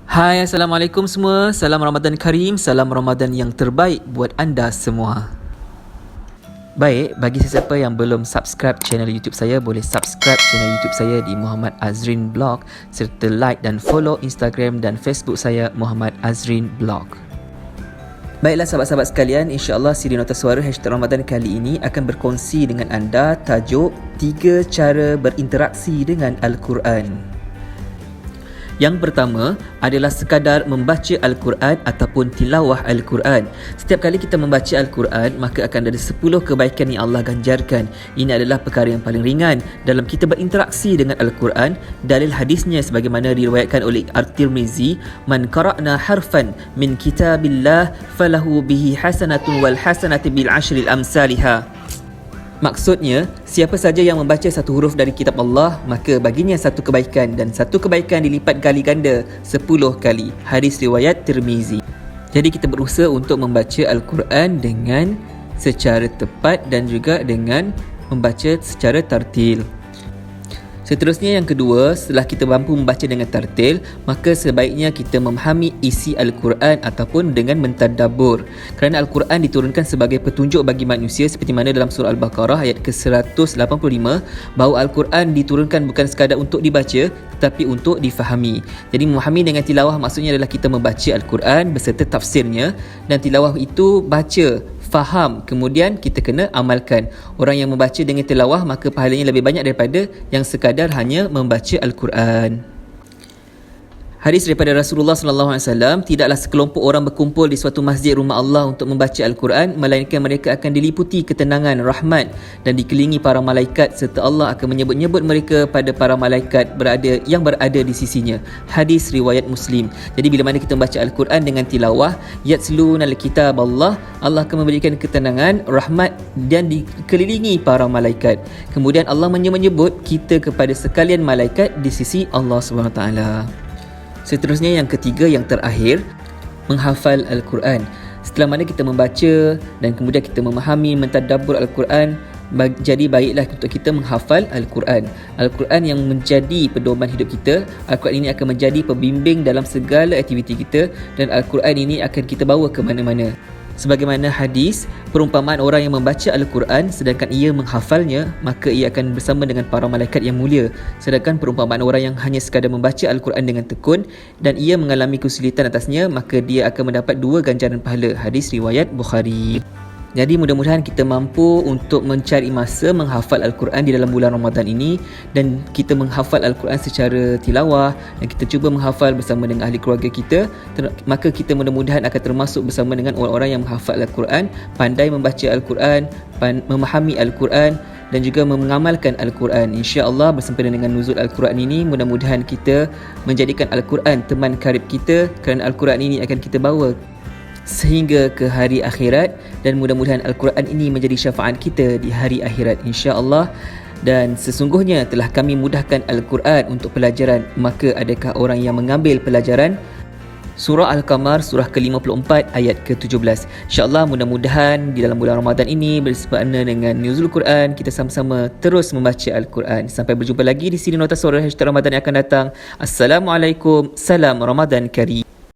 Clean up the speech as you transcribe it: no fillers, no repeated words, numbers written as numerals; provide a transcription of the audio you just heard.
Hai, Assalamualaikum semua. Salam Ramadan Karim, salam Ramadan yang terbaik buat anda semua. Baik, bagi sesiapa yang belum subscribe channel YouTube saya, boleh subscribe channel YouTube saya di Muhammad Azrin Blog serta like dan follow Instagram dan Facebook saya Muhammad Azrin Blog. Baiklah sahabat-sahabat sekalian, insya-Allah siri Nota Suara #Ramadan kali ini akan berkongsi dengan anda tajuk 3 cara berinteraksi dengan Al-Quran. Yang pertama adalah sekadar membaca Al-Quran ataupun tilawah Al-Quran. Setiap kali kita membaca Al-Quran, maka akan ada 10 kebaikan yang Allah ganjarkan. Ini adalah perkara yang paling ringan dalam kita berinteraksi dengan Al-Quran. Dalil hadisnya sebagaimana diriwayatkan oleh At-Tirmizi, "Man qara'na harfan min kitabillah falahu bihi hasanatun wal hasanatu bil ashril amsalihha." Maksudnya, siapa saja yang membaca satu huruf dari kitab Allah, maka baginya satu kebaikan, dan satu kebaikan dilipat kali ganda 10 kali. Hadis riwayat Tirmizi. Jadi kita berusaha untuk membaca Al-Quran dengan secara tepat dan juga dengan membaca secara tartil. Seterusnya yang kedua, setelah kita mampu membaca dengan tartil, maka sebaiknya kita memahami isi Al-Quran ataupun dengan mentadabbur. Kerana Al-Quran diturunkan sebagai petunjuk bagi manusia seperti mana dalam surah Al-Baqarah ayat ke-185, bahawa Al-Quran diturunkan bukan sekadar untuk dibaca tetapi untuk difahami. Jadi memahami dengan tilawah maksudnya adalah kita membaca Al-Quran beserta tafsirnya, dan tilawah itu baca, faham, kemudian kita kena amalkan. Orang yang membaca dengan tilawah maka pahalanya lebih banyak daripada yang sekadar hanya membaca Al-Quran. Hadis daripada Rasulullah SAW, tidaklah sekelompok orang berkumpul di suatu masjid rumah Allah untuk membaca Al-Quran, melainkan mereka akan diliputi ketenangan, rahmat dan dikelilingi para malaikat, serta Allah akan menyebut-nyebut mereka pada para malaikat yang berada di sisinya. Hadis riwayat Muslim. Jadi bila mana kita membaca Al-Quran dengan tilawah, yatslunal kitab Allah akan memberikan ketenangan, rahmat dan dikelilingi para malaikat. Kemudian Allah menyebut kita kepada sekalian malaikat di sisi Allah SWT. Seterusnya yang ketiga, yang terakhir, menghafal Al-Quran. Setelah mana kita membaca dan kemudian kita memahami, mentadabbur Al-Quran, jadi baiklah untuk kita menghafal Al-Quran. Al-Quran yang menjadi pedoman hidup kita. Al-Quran ini akan menjadi pembimbing dalam segala aktiviti kita, dan Al-Quran ini akan kita bawa ke mana-mana. Sebagaimana hadis, perumpamaan orang yang membaca Al-Quran sedangkan ia menghafalnya, maka ia akan bersama dengan para malaikat yang mulia. Sedangkan perumpamaan orang yang hanya sekadar membaca Al-Quran dengan tekun dan ia mengalami kesulitan atasnya, maka dia akan mendapat 2 ganjaran pahala. Hadis riwayat Bukhari. Jadi mudah-mudahan kita mampu untuk mencari masa menghafal Al-Quran di dalam bulan Ramadan ini, dan kita menghafal Al-Quran secara tilawah dan kita cuba menghafal bersama dengan ahli keluarga kita, maka kita mudah-mudahan akan termasuk bersama dengan orang-orang yang menghafal Al-Quran, pandai membaca Al-Quran, memahami Al-Quran dan juga mengamalkan Al-Quran. InsyaAllah bersempena dengan nuzul Al-Quran ini, mudah-mudahan kita menjadikan Al-Quran teman karib kita, kerana Al-Quran ini akan kita bawa sehingga ke hari akhirat, dan mudah-mudahan Al-Quran ini menjadi syafaat kita di hari akhirat insya-Allah. Dan sesungguhnya telah kami mudahkan Al-Quran untuk pelajaran, maka adakah orang yang mengambil pelajaran? Surah Al-Qamar surah ke-54 ayat ke-17. InsyaAllah mudah-mudahan di dalam bulan Ramadan ini bersempena dengan nuzul Quran, kita sama-sama terus membaca Al-Quran. Sampai berjumpa lagi di sini Nota Suara #Ramadan yang akan datang. Assalamualaikum, salam Ramadan Karim.